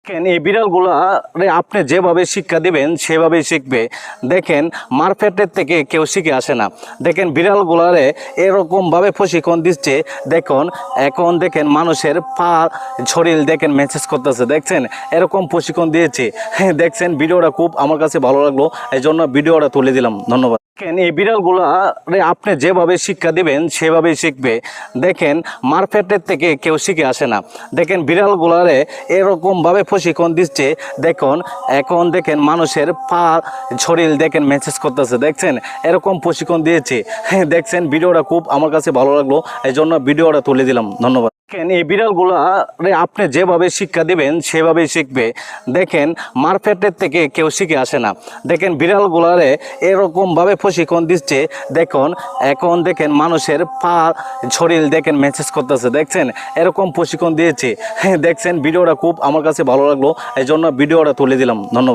এই বিড়ালগুলারে আপনি যেভাবে শিক্ষা দিবেন সেভাবেই শিখবে। দেখেন মারপেটের থেকে কেউ শিখে আসে না। দেখেন বিড়ালগুলারে এরকমভাবে প্রশিক্ষণ দিচ্ছে। এখন দেখেন মানুষের পা শরীর দেখেন মেসেজ করতেছে, দেখছেন এরকম প্রশিক্ষণ দিয়েছে। দেখছেন ভিডিওটা খুব আমার কাছে ভালো লাগলো, এই জন্য ভিডিওটা তুলে দিলাম। ধন্যবাদ। এই বিড়ালগুলারে আপনি যেভাবে শিক্ষা দিবেন সেভাবেই শিখবে। দেখেন মারপেটের থেকে কেউ শিখে আসে না। দেখেন বিড়ালগুলারে এরকমভাবে প্রশিক্ষণ দিচ্ছে। এখন দেখেন মানুষের পা শরীর দেখেন মেসেজ করতেছে, দেখছেন এরকম প্রশিক্ষণ দিয়েছে। দেখছেন ভিডিওটা খুব আমার কাছে ভালো লাগলো, এই জন্য ভিডিওটা তুলে দিলাম। ধন্যবাদ। এই বিড়ালগুলারে আপনি যেভাবে শিক্ষা দিবেন সেভাবেই শিখবে। দেখেন মারপেটের থেকে কেউ শিখে আসে না। দেখেন বিড়ালগুলারে এরকমভাবে প্রশিক্ষণ দিচ্ছে। এখন দেখেন মানুষের পা শরীর দেখেন মেসেজ করতেছে, দেখছেন এরকম প্রশিক্ষণ দিয়েছে। দেখছেন ভিডিওটা খুব আমার কাছে ভালো লাগলো, এই জন্য ভিডিওটা তুলে দিলাম। ধন্যবাদ।